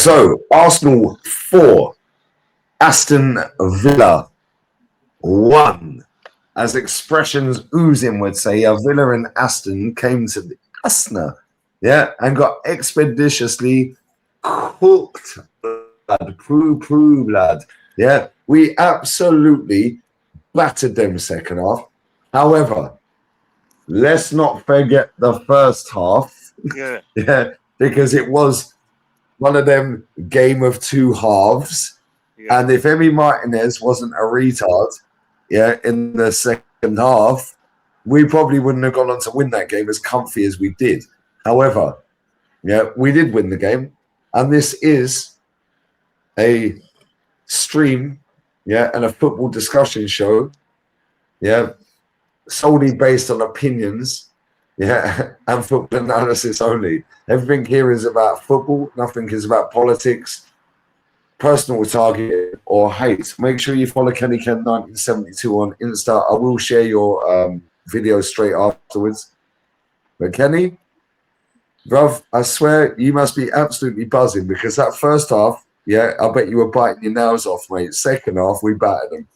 So Arsenal 4, Aston Villa 1. As expressions oozing would say, Villa and Aston came to the Asna, and got expeditiously cooked, blood. Poo, blood. Yeah, we absolutely battered them second half. However, let's not forget the first half. Yeah. Because it was one of them game of two halves. Yeah. And if Emi Martinez wasn't a retard, in the second half, we probably wouldn't have gone on to win that game as comfy as we did. However, we did win the game. And this is a stream, and a football discussion show, solely based on opinions, and football analysis only. Everything here is about football. Nothing is about politics, personal target, or hate. Make sure you follow Kenny Ken 1972 on Insta. I will share your video straight afterwards. But Kenny, bruv, I swear you must be absolutely buzzing because that first half, I bet you were biting your nails off, mate. Second half, we battered them.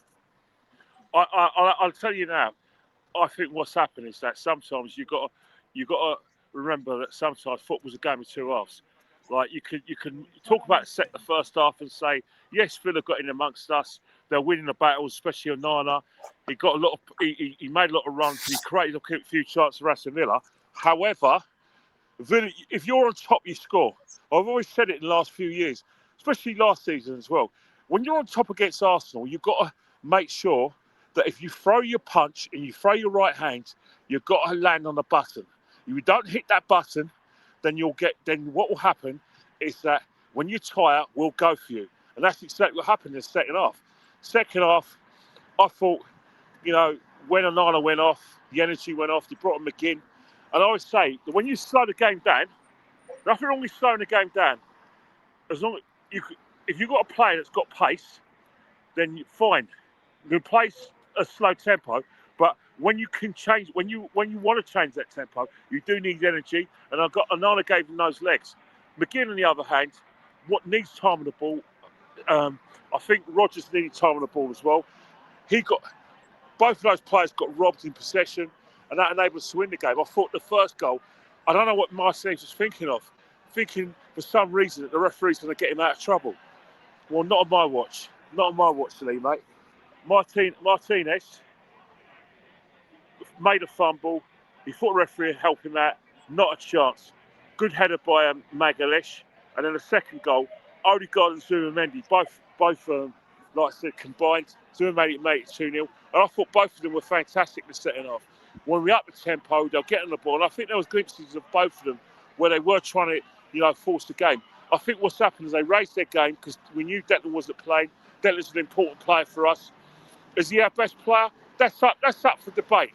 I'll tell you now. I think what's happened is that sometimes you got to remember that sometimes football's a game of two halves. Like you can talk about the first half and say yes, Villa got in amongst us. They're winning the battles, especially Onana. He got a lot of he made a lot of runs. He created a few chances for Aston Villa. However, Villa, if you're on top, you score. I've always said it in the last few years, especially last season as well. When you're on top against Arsenal, you've got to make sure that if you throw your punch and you throw your right hand, you've got to land on the button. If you don't hit that button, then what will happen is that when you tire, we'll go for you. And that's exactly what happened in the second half. Second half, I thought, when Onana went off, the energy went off, they brought on McGinn. And I always say that when you slow the game down, nothing wrong with slowing the game down. As long as if you've got a player that's got pace, then you're fine. You play a slow tempo, but when you can change, when you want to change that tempo, you do need energy. And Onana gave him those legs. McGinn, on the other hand, what needs time on the ball. I think Rodgers needed time on the ball as well. Both of those players got robbed in possession, and that enabled us to win the game. I thought the first goal, I don't know what Martinez was thinking of, thinking for some reason that the referee's going to get him out of trouble. Well, not on my watch. Not on my watch, Lee, mate. Martinez made a fumble. He thought the referee would help him out. Not a chance. Good header by Magalhaes. And then the second goal, Odegaard and Zubimendi, both like I said, combined. Zubimendi made it 2-0. And I thought both of them were fantastic in the second half. When we up the tempo, they'll get on the ball. And I think there was glimpses of both of them where they were trying to, force the game. I think what's happened is they raised their game because we knew Declan wasn't playing. Declan's an important player for us. Is he our best player? That's up for debate.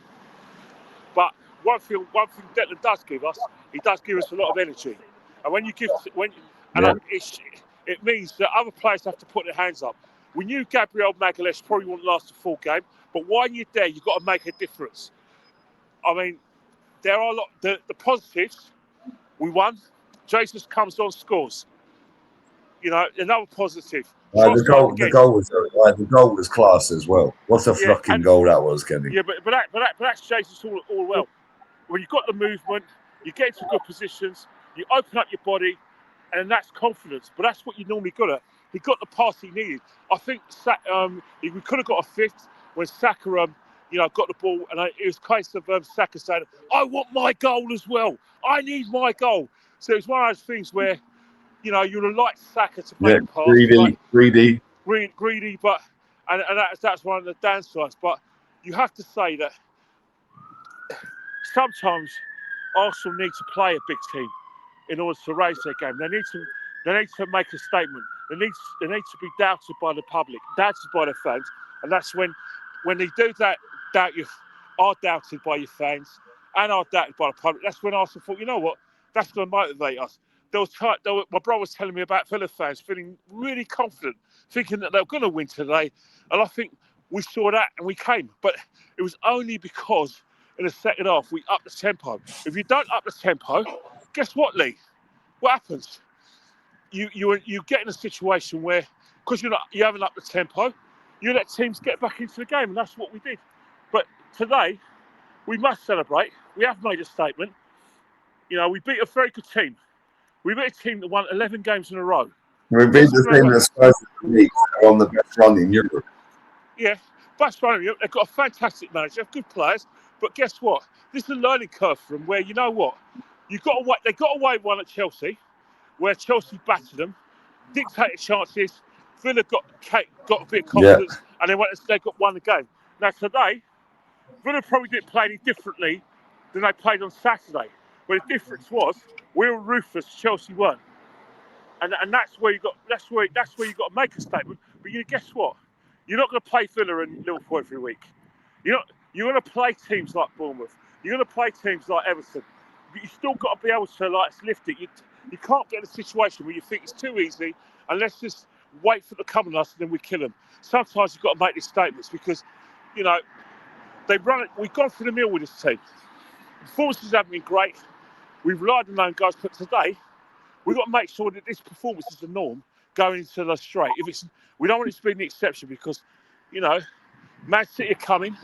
But one thing Declan does give us, he does give us a lot of energy. And when you give, it means that other players have to put their hands up. We knew Gabriel Magalhaes probably wouldn't last the full game, but while you're there, you've got to make a difference. I mean, there are a lot. The positives, we won. Jesus comes on, scores. Another positive. The goal was class as well. What a fucking goal that was, Kenny. Yeah, but that's Jesus all well. When you've got the movement, you get into good positions, you open up your body, and that's confidence. But that's what you normally got at. He got the pass he needed. I think we could have got a fifth when Saka, got the ball, and it was a case of Saka saying, "I want my goal as well. I need my goal." So it was one of those things where, you would have liked Saka to make a pass. Greedy, but and that's one of the downsides. But you have to say that sometimes Arsenal need to play a big team in order to raise their game. They need to make a statement. They need to be doubted by the public, doubted by the fans, and that's when they do that, are doubted by your fans and are doubted by the public. That's when Arsenal thought, you know what, that's going to motivate us. My brother was telling me about Villa fans feeling really confident, thinking that they were going to win today, and I think we saw that and we came. But it was only because in the second half we upped the tempo. If you don't up the tempo, guess what, Lee? What happens? you get in a situation where, because you haven't upped the tempo, you let teams get back into the game, and that's what we did. But today, we must celebrate. We have made a statement. You know, we beat a very good team. We beat a team that won 11 games in a row. We beat the team that's supposed to be on the best run in Europe. Yeah, best run in Europe. They've got a fantastic manager, good players. But guess what? This is a learning curve for them where, you know what? They got away one at Chelsea, where Chelsea battered them, dictated chances. Villa got a bit of confidence, and they won the game. Now today, Villa probably didn't play any differently than they played on Saturday. But the difference was we were ruthless, Chelsea weren't, and that's where you got to make a statement. But guess what? You're not going to play Villa and Liverpool every week. You're going to play teams like Bournemouth. You're going to play teams like Everton. But you still got to be able to lift it. You can't get in a situation where you think it's too easy and let's just wait for it to come on us and then we kill them. Sometimes you've got to make these statements because, you know, we've gone through the mill with this team. Performances haven't been great. We've relied on own guys, but today we've got to make sure that this performance is the norm going into the straight. We don't want it to be the exception because, you know, Man City are coming.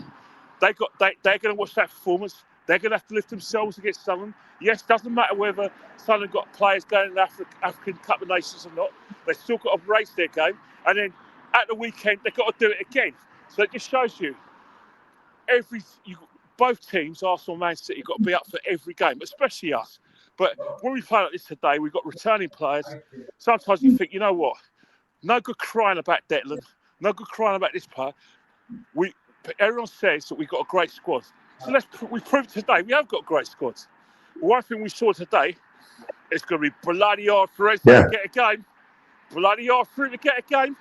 They're going to watch that performance. They're going to have to lift themselves against Sunderland. Yes, doesn't matter whether Sunderland got players going in the African Cup of Nations or not. They've still got to race their game. And then at the weekend, they've got to do it again. So it just shows you both teams, Arsenal and Man City, got to be up for every game, especially us. But when we play like this today, we've got returning players. Sometimes you think, you know what? No good crying about Declan. No good crying about this player. Everyone says that we've got a great squad. So we proved today we have got a great squad. One thing we saw today, it's going to be bloody hard for us to get a game. Bloody hard for him to get a game.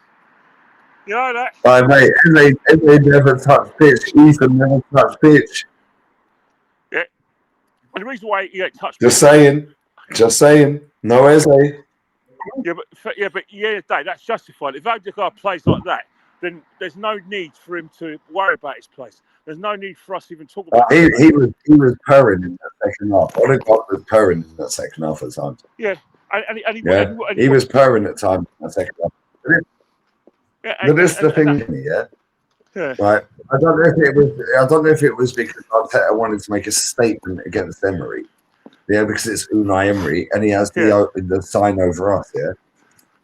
You know that? Right, mate, and they never touch pitch. Ethan never touch pitch. Yeah. And the reason why he ain't touched Just saying. No essay. Yeah, but at the end of the day, that's justified. If Odegaard plays like that, then there's no need for him to worry about his place. There's no need for us to even talk about he was purring in that second half. Odegaard was purring in that second half at times. Yeah, he was purring at times in that second half. But this is the thing, yeah. Right. I don't know if it was because Arteta wanted to make a statement against Emery. Yeah, because it's Unai Emery and he has the sign over us,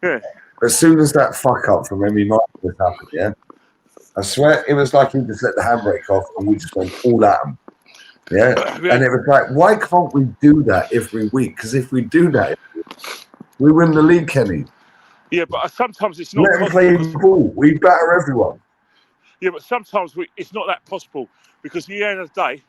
Yeah. As soon as that fuck up from Emery Martin happened, I swear it was like he just let the handbrake off and we just went all at him. Yeah. And it was like, why can't we do that every week? Because if we do that, we win the league, Kenny. Yeah, but sometimes it's not. Let them play the ball. We batter everyone. Yeah, but sometimes it's not that possible because at the end of the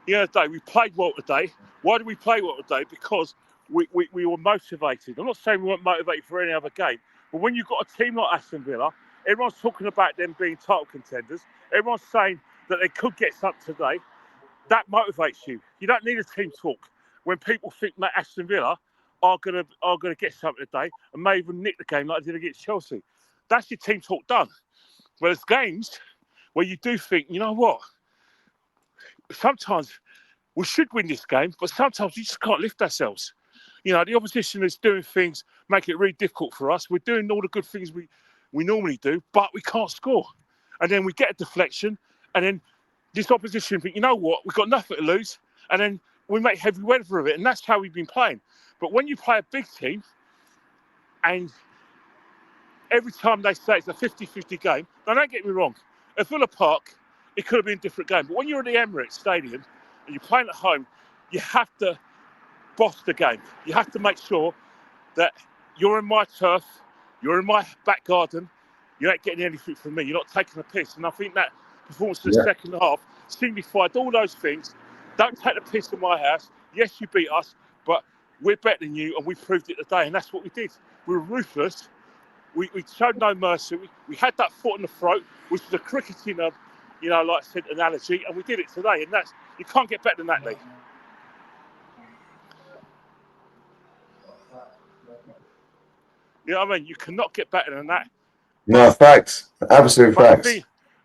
day, we played well today. Why did we play well today? Because we were motivated. I'm not saying we weren't motivated for any other game, but when you've got a team like Aston Villa, everyone's talking about them being title contenders. Everyone's saying that they could get something today. That motivates you. You don't need a team talk when people think that Aston Villa are gonna get something today and may even nick the game like they did against Chelsea. That's your team talk done. Whereas games where you do think, you know what, sometimes we should win this game, but sometimes we just can't lift ourselves. You know, the opposition is doing things, making it really difficult for us. We're doing all the good things we normally do, but we can't score. And then we get a deflection, and then this opposition think, you know what, we've got nothing to lose, and then we make heavy weather of it, and that's how we've been playing. But when you play a big team, and every time they say it's a 50-50 game, now don't get me wrong, at Villa Park, it could have been a different game. But when you're at the Emirates Stadium and you're playing at home, you have to boss the game. You have to make sure that you're in my turf, you're in my back garden, you ain't getting anything from me. You're not taking a piss. And I think that performance in the second half signified all those things. Don't take the piss in my house. Yes, you beat us, but we're better than you, and we proved it today. And that's what we did. We were ruthless. We showed no mercy. We had that foot in the throat, which is a cricketing, like I said, analogy, and we did it today. And you can't get better than that, Lee. You know what I mean? You cannot get better than that. No, facts. Absolute facts.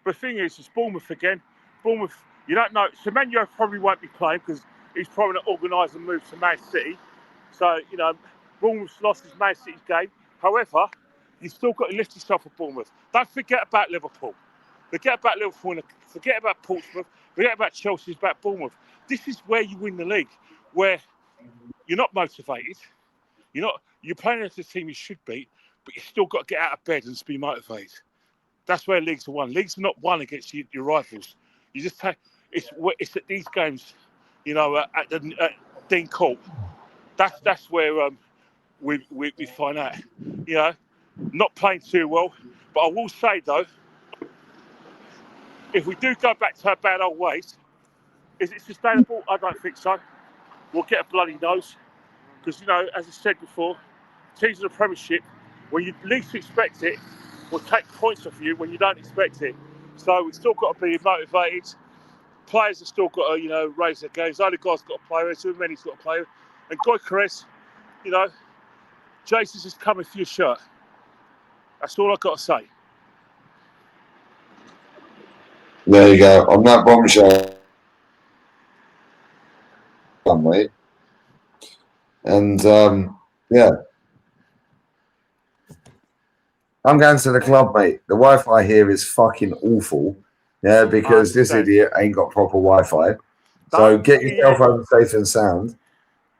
The thing is, it's Bournemouth again. Bournemouth, you don't know. Semenyo probably won't be playing because he's probably not organised a move to Man City. So, Bournemouth's lost his Man City's game. However, you've still got to lift yourself for Bournemouth. Don't forget about Liverpool. Forget about Liverpool. Forget about Portsmouth. Forget about Chelsea. It's about Bournemouth. This is where you win the league, where you're not motivated. You're playing against the team you should beat, but you still got to get out of bed and just be motivated. That's where leagues are won. Leagues are not won against your rivals. You just take it's at these games, at Dean Court. That's where we find out. Not playing too well. But I will say though, if we do go back to our bad old ways, is it sustainable? I don't think so. We'll get a bloody nose because as I said before, teams in the Premiership, when you least expect it, will take points off you when you don't expect it. So we've still got to be motivated. Players have still got to, raise their games. Only guy's got to play. Too many's got to play. And Guy Caress, Jason's just coming for your shirt. That's all I've got to say. There you go. On that bombshell, mate. And yeah, I'm going to the club, mate. The Wi-Fi here is fucking awful. Yeah, because this idiot ain't got proper Wi-Fi. So get yourself home safe and sound.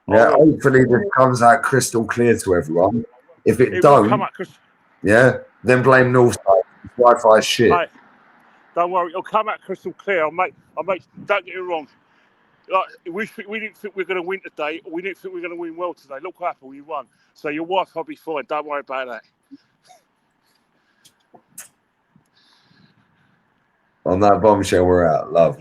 Yeah, hopefully this comes out crystal clear to everyone. If it don't, then blame Northside. Wi-Fi shit. Hey, don't worry, it'll come out crystal clear. I'll make. Don't get it wrong. Like we didn't think we were going to win today. Or we didn't think we were going to win well today. Look what happened. We won. So your wife will be fine. Don't worry about that. On that bombshell, we're out. Love.